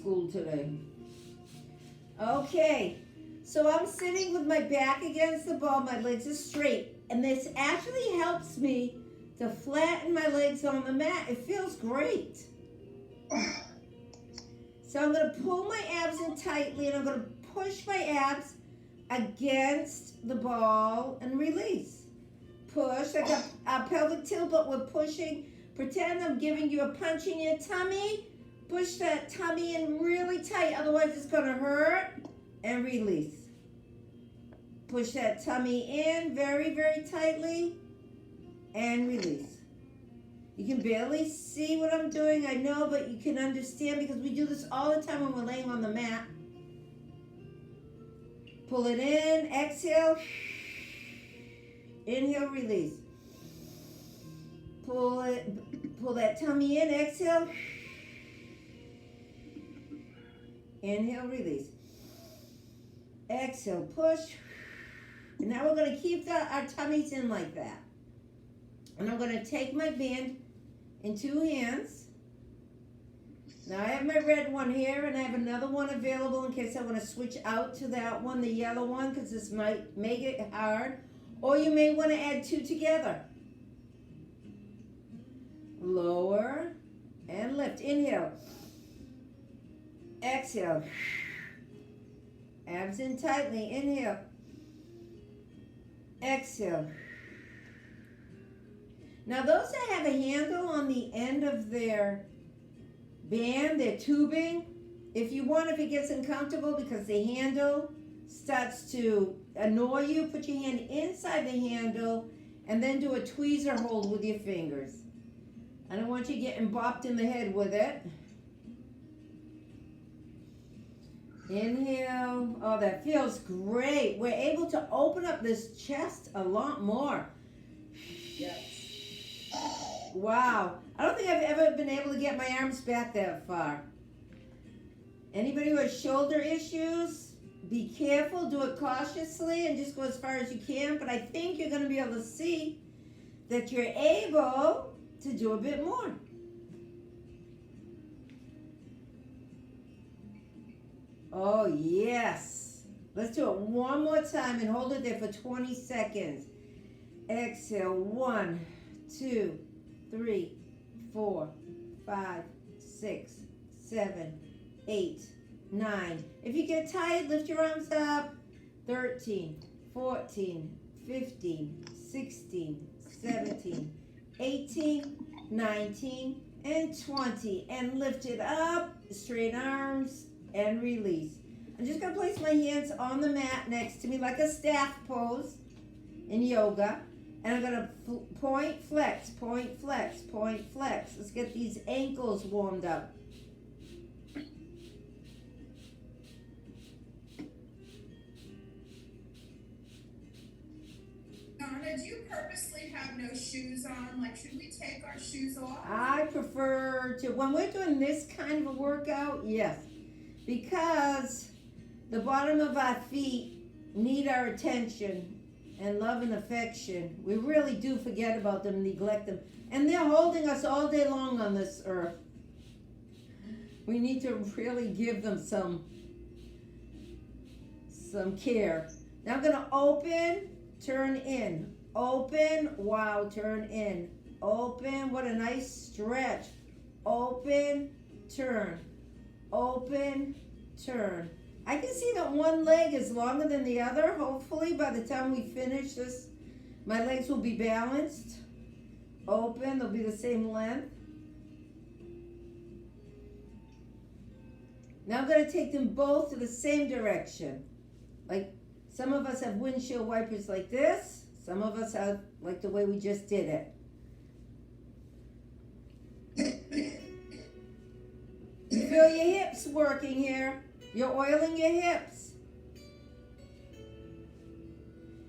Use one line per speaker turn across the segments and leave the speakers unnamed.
School today. Okay, so I'm sitting with my back against the ball, my legs are straight, and this actually helps me to flatten my legs on the mat. It feels great. So I'm going to pull my abs in tightly, and I'm going to push my abs against the ball and release. Push like a pelvic tilt, but we're pushing. Pretend I'm giving you a punch in your tummy. Push that tummy in really tight, otherwise it's going to hurt. And release. Push that tummy in very, very tightly. And release. You can barely see what I'm doing, I know, but you can understand because we do this all the time when we're laying on the mat. Pull it in, exhale. Inhale, release. Pull that tummy in, exhale. Inhale, release. Exhale, push. And now we're going to keep our tummies in like that. And I'm going to take my band in two hands. Now I have my red one here, and I have another one available in case I want to switch out to that one, the yellow one, because this might make it hard. Or you may want to add two together. Lower and lift. Inhale. Exhale. Abs in tightly. Inhale. Exhale. Now those that have a handle on the end of their band, their tubing, if it gets uncomfortable because the handle starts to annoy you, put your hand inside the handle and then do a tweezer hold with your fingers. I don't want you getting bopped in the head with it. Inhale. Oh, that feels great. We're able to open up this chest a lot more.
Yes.
Wow. I don't think I've ever been able to get my arms back that far. Anybody who has shoulder issues, be careful, do it cautiously, and just go as far as you can. But I think you're going to be able to see that you're able to do a bit more. Oh, yes. Let's do it one more time and hold it there for 20 seconds. Exhale. 1, 2, 3, 4, 5, 6, 7, 8, 9. If you get tired, lift your arms up. 13, 14, 15, 16, 17, 18, 19, and 20. And lift it up. Straight arms and release. I'm just going to place my hands on the mat next to me like a staff pose in yoga. And I'm going to point, flex, point, flex, point, flex. Let's get these ankles warmed up.
Donna, do you purposely have no shoes on? Like, should we take our shoes off?
I prefer to, when we're doing this kind of a workout, yes. Because the bottom of our feet need our attention and love and affection. We really do forget about them, neglect them. And they're holding us all day long on this earth. We need to really give them some care. Now I'm going to open, turn in. Open, wow, turn in. Open, what a nice stretch. Open, turn. Open, turn. I can see that one leg is longer than the other. Hopefully by the time we finish this, my legs will be balanced. Open, they'll be the same length. Now I'm going to take them both to the same direction. Like some of us have windshield wipers like this. Some of us have like the way we just did it. You feel your hips working here. You're oiling your hips.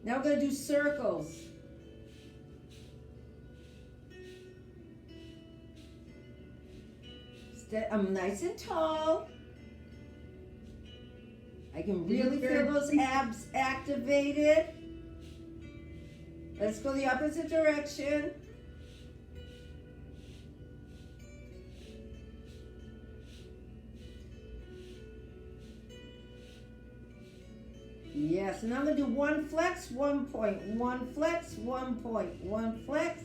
Now we're going to do circles. I'm nice and tall. I can really feel those abs activated. Let's go the opposite direction. Yes, and I'm gonna do one flex, 1 point, one flex, 1 point, one flex.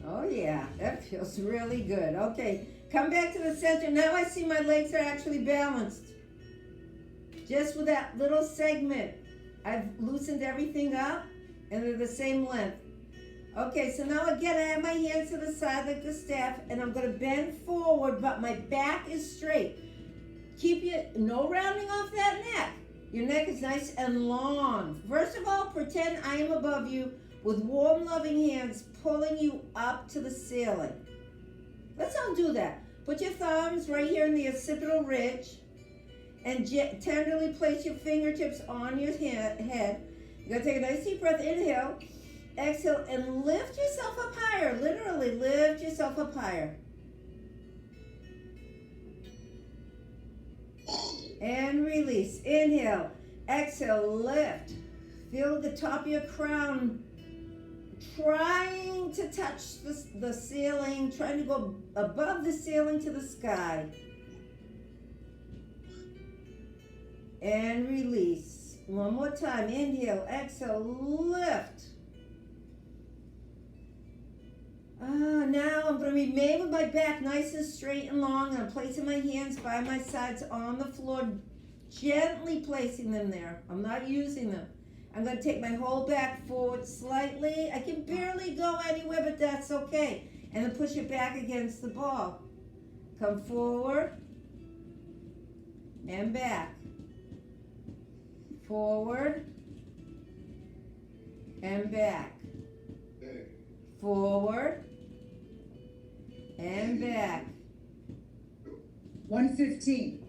Oh yeah, that feels really good. Okay, come back to the center. Now I see my legs are actually balanced. Just with that little segment, I've loosened everything up and they're the same length. Okay, so now again I have my hands to the side like the staff and I'm gonna bend forward, but my back is straight. Keep your, no rounding off that neck. Your neck is nice and long. First of all, pretend I am above you with warm, loving hands pulling you up to the ceiling. Let's all do that. Put your thumbs right here in the occipital ridge and tenderly place your fingertips on your head. You're gonna take a nice deep breath, inhale, exhale, and lift yourself up higher. Literally lift yourself up higher. And release. Inhale, exhale, lift. Feel the top of your crown trying to touch the ceiling, trying to go above the ceiling to the sky. And release. One more time. Inhale, exhale, lift. Now I'm going to remain with my back nice and straight and long. I'm placing my hands by my sides on the floor, gently placing them there. I'm not using them. I'm going to take my whole back forward slightly. I can barely go anywhere, but that's okay. And then push it back against the ball. Come forward and back. Forward and back. Forward and back.
115.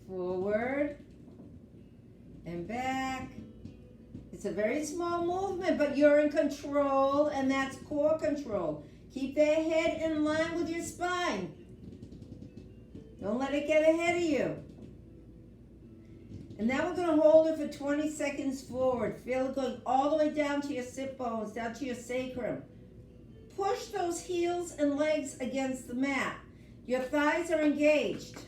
Forward and back. It's a very small movement, but you're in control, and that's core control. Keep that head in line with your spine. Don't let it get ahead of you. And now we're going to hold it for 20 seconds forward. Feel it going all the way down to your sit bones, down to your sacrum. Push those heels and legs against the mat. Your thighs are engaged.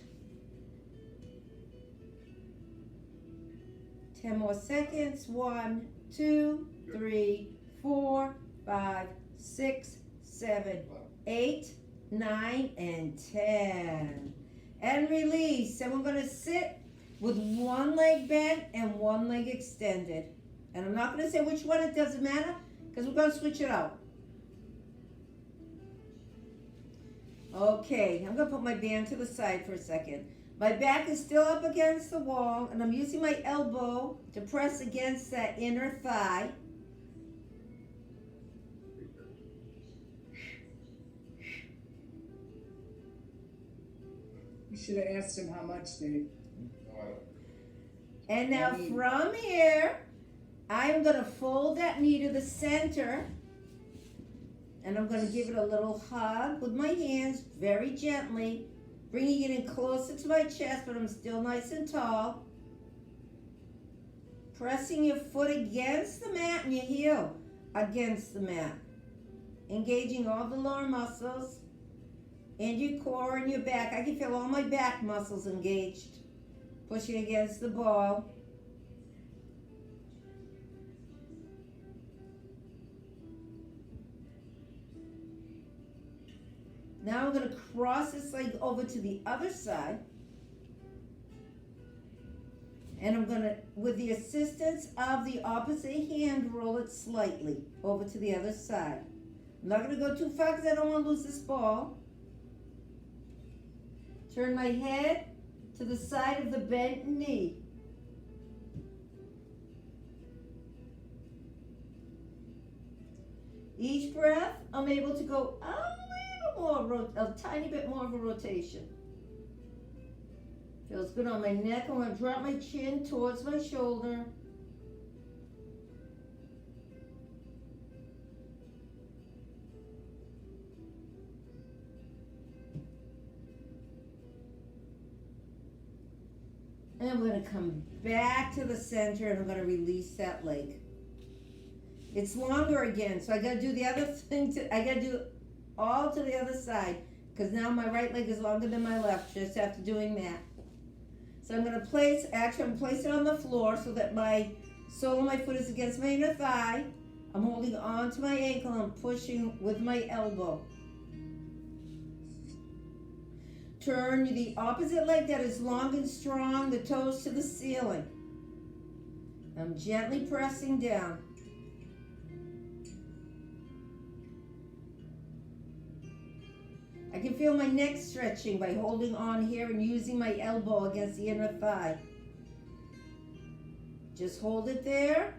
10 more seconds. 1, 2, 3, 4, 5, 6, 7, 8, 9, and 10. And release. And we're going to sit with one leg bent and one leg extended. And I'm not going to say which one, it doesn't matter, because we're going to switch it out. Okay, I'm going to put my band to the side for a second. My back is still up against the wall, and I'm using my elbow to press against that inner thigh.
You should have asked him how much, Dave.
And now from here, I'm going to fold that knee to the center. And I'm going to give it a little hug with my hands, very gently, bringing it in closer to my chest, but I'm still nice and tall. Pressing your foot against the mat and your heel against the mat. Engaging all the lower muscles and your core and your back. I can feel all my back muscles engaged. Pushing against the ball. Now I'm going to cross this leg over to the other side. And I'm going to, with the assistance of the opposite hand, roll it slightly over to the other side. I'm not going to go too far because I don't want to lose this ball. Turn my head to the side of the bent knee. Each breath, I'm able to go a tiny bit more of a rotation. Feels good on my neck. I'm going to drop my chin towards my shoulder. And I'm going to come back to the center and I'm going to release that leg. It's longer again, so I gotta do the other thing I gotta do all to the other side, because now my right leg is longer than my left, just after doing that. So I'm gonna place it on the floor so that my sole of my foot is against my inner thigh. I'm holding on to my ankle and pushing with my elbow. Turn the opposite leg that is long and strong, the toes to the ceiling. I'm gently pressing down. I can feel my neck stretching by holding on here and using my elbow against the inner thigh. Just hold it there.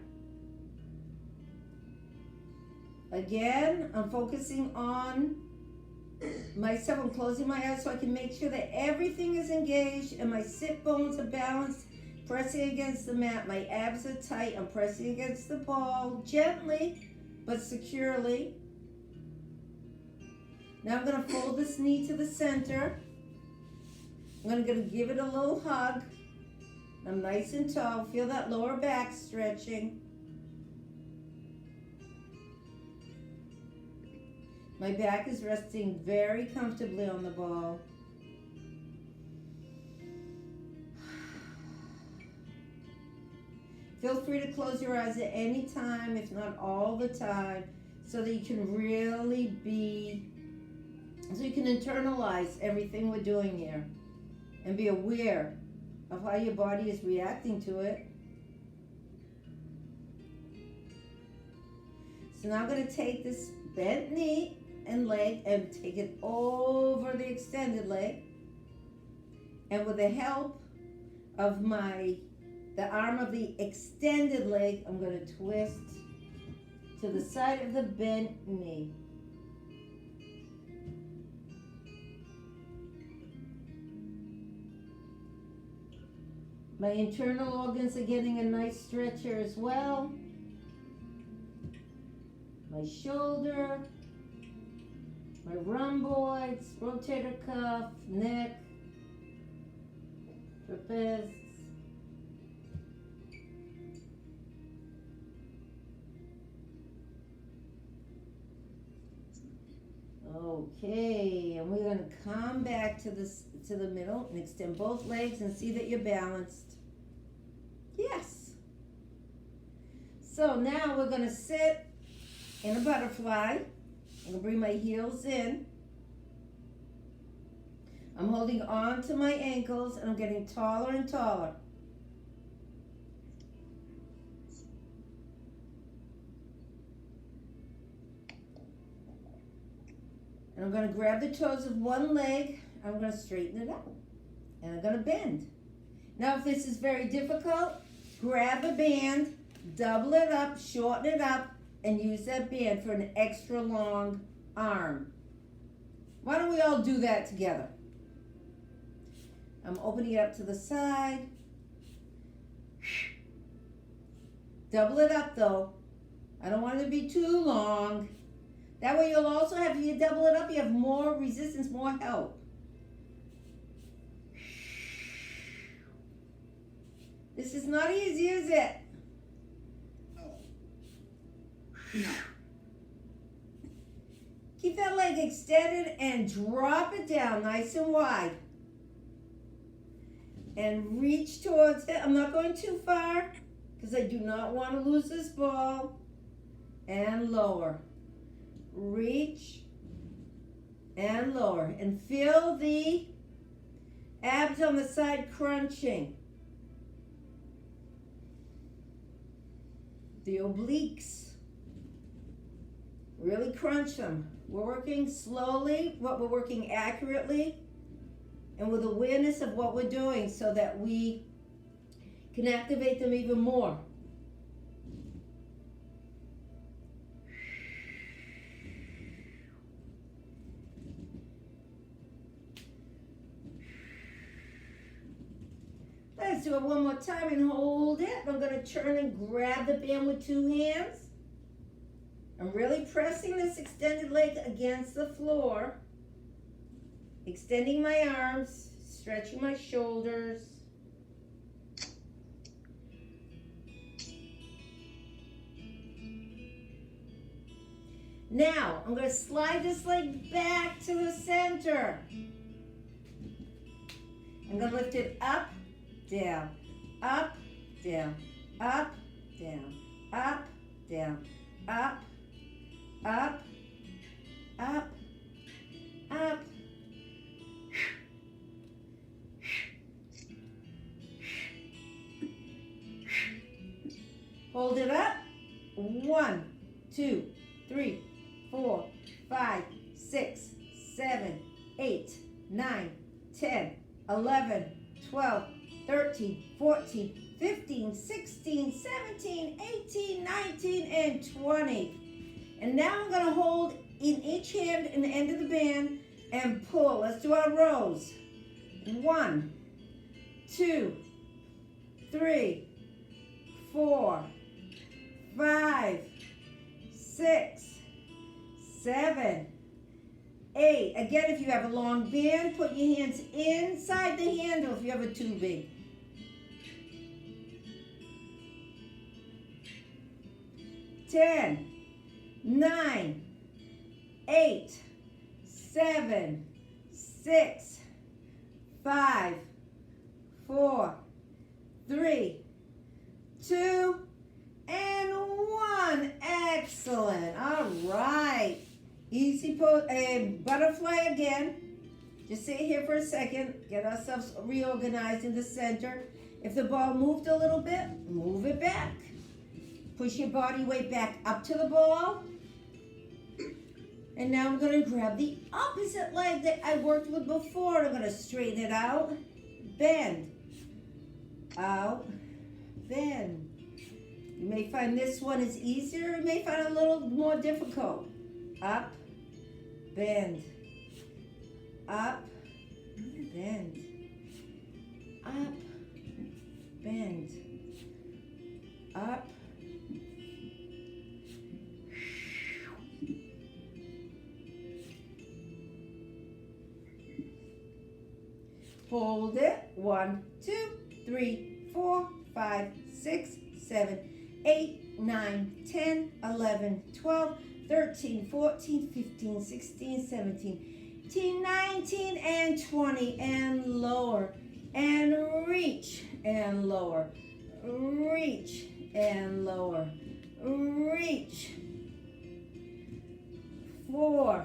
Again, I'm focusing on myself. I'm closing my eyes so I can make sure that everything is engaged and my sit bones are balanced, pressing against the mat. My abs are tight. I'm pressing against the ball gently but securely. Now I'm going to fold this knee to the center. I'm going to give it a little hug. I'm nice and tall. Feel that lower back stretching. My back is resting very comfortably on the ball. Feel free to close your eyes at any time, if not all the time, so that you can really so you can internalize everything we're doing here and be aware of how your body is reacting to it. So now I'm going to take this bent knee and leg and take it over the extended leg, and with the help of the arm of the extended leg, I'm going to twist to the side of the bent knee. My internal organs are getting a nice stretch here as well. My shoulder, my rhomboids, rotator cuff, neck, trapeze. Okay, and we're going to come back to the middle and extend both legs and see that you're balanced. Yes. So now we're going to sit in a butterfly. I'm going to bring my heels in. I'm holding on to my ankles and I'm getting taller and taller. And I'm going to grab the toes of one leg. I'm going to straighten it out. And I'm going to bend. Now, if this is very difficult, grab a band, double it up, shorten it up, and use that band for an extra long arm. Why don't we all do that together? I'm opening it up to the side. Double it up though. I don't want it to be too long. That way you'll also have, if you double it up, you have more resistance, more help. This is not easy, is it?
No.
Keep that leg extended and drop it down nice and wide. And reach towards it. I'm not going too far because I do not want to lose this ball. And lower. Reach and lower. And feel the abs on the side crunching. The obliques. Really crunch them. We're working slowly, but we're working accurately and with awareness of what we're doing so that we can activate them even more. Let's do it one more time and hold it. I'm going to turn and grab the band with two hands. I'm really pressing this extended leg against the floor, extending my arms, stretching my shoulders. Now, I'm going to slide this leg back to the center. I'm going to lift it up, down, up, down, up, down, up, down, up, up, up, up. Hold it up. 1, 2, 3, 4, 5, 6, 7, 8, 9, 10, 11, 12, 13, 14, 15, 16, 17, 18, 19, and 20. And now I'm going to hold in each hand in the end of the band and pull. Let's do our rows. 1, 2, 3, 4, 5, 6, 7, 8. Again, if you have a long band, put your hands inside the handle if you have a too big. 10, 9, 8, 7, 6, 5, 4, 3, 2, and 1. Excellent. All right. Easy butterfly again. Just sit here for a second. Get ourselves reorganized in the center. If the ball moved a little bit, move it back. Push your body weight back up to the ball. And now I'm going to grab the opposite leg that I worked with before. I'm going to straighten it out. Bend. Out. Bend. You may find this one is easier. You may find it a little more difficult. Up. Bend. Up. Bend. Up. Bend. Up. Hold it. 1, 2, 3, 4, 5, 6, 7, 8, 9, 10, 11, 12, 13, 14, 15, 16, 17, 18, 19, and 20. And lower. And reach. And lower. Reach. And lower. Reach. 4,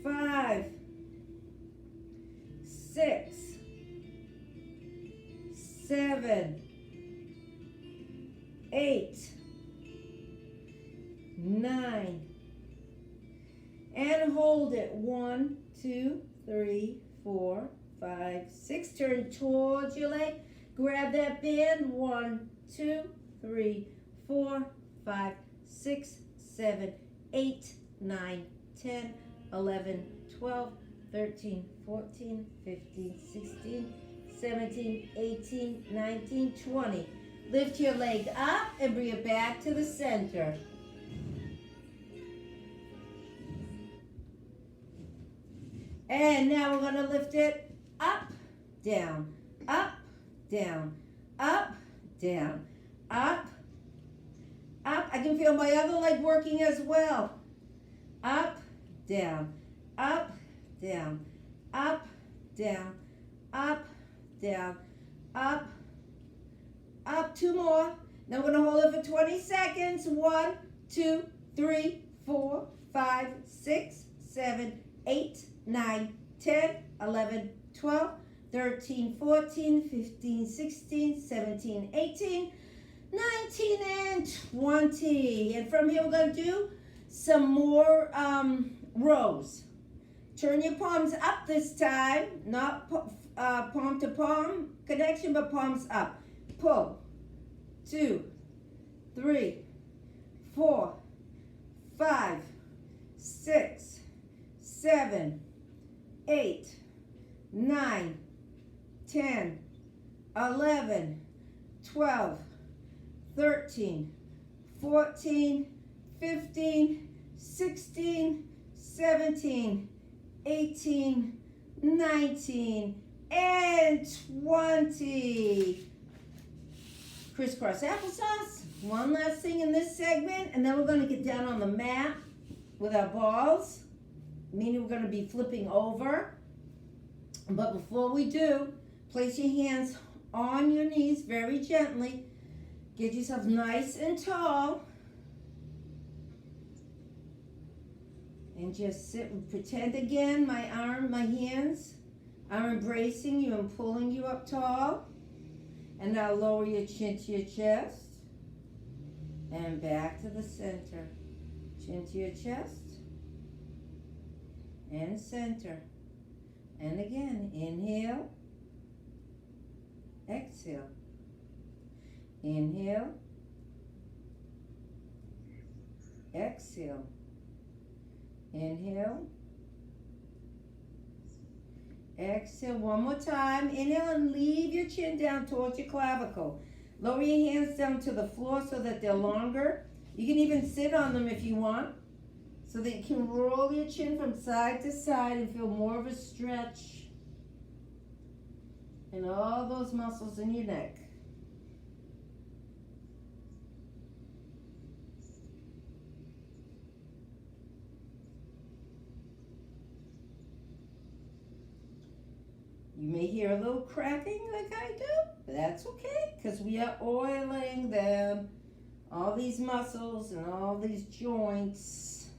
5, 6, 7, 8, 9, and hold it. 1, 2, 3, 4, 5, 6. Turn towards your leg. Grab that band. 1, 2, 3, 4, 5, 6, 7, 8, 9, 10, 11, 12, 13, 14, 15, 16, 17, 18, 19, 20. Lift your leg up and bring it back to the center. And now we're going to lift it up, down, up, down, up, down, up, up. I can feel my other leg working as well. Up, down, up, down, up, down, up, down, up, up. 2 more. Now we're going to hold it for 20 seconds. 1, 2, 3, 4, 5, 6, 7, 8, 9, 10, 11, 12, 13, 14, 15, 16, 17, 18, 19, and 20. And from here we're going to do some more rows. Turn your palms up this time, not palm to palm connection, but palms up. Pull. 2, 3, 4, 5, 6, 7, 8, 9, 10, 11, 12, 13, 14, 15, 16, 17, 18, 19, and 20. crisscross applesauce. One last thing in this segment, and then we're going to get down on the mat with our balls, meaning we're going to be flipping over. But before we do, place your hands on your knees very gently. Get yourself nice and tall. And just sit, pretend again my hands are embracing you and pulling you up tall. And now lower your chin to your chest. And back to the center. Chin to your chest. And center. And again, inhale. Exhale. Inhale. Exhale. Inhale. Exhale. One more time. Inhale and leave your chin down towards your clavicle. Lower your hands down to the floor so that they're longer. You can even sit on them if you want, so that you can roll your chin from side to side and feel more of a stretch in all those muscles in your neck. You may hear a little cracking like I do, but that's okay, because we are oiling them, all these muscles and all these joints.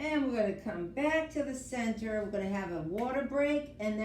And we're going to come back to the center. We're going to have a water break, and then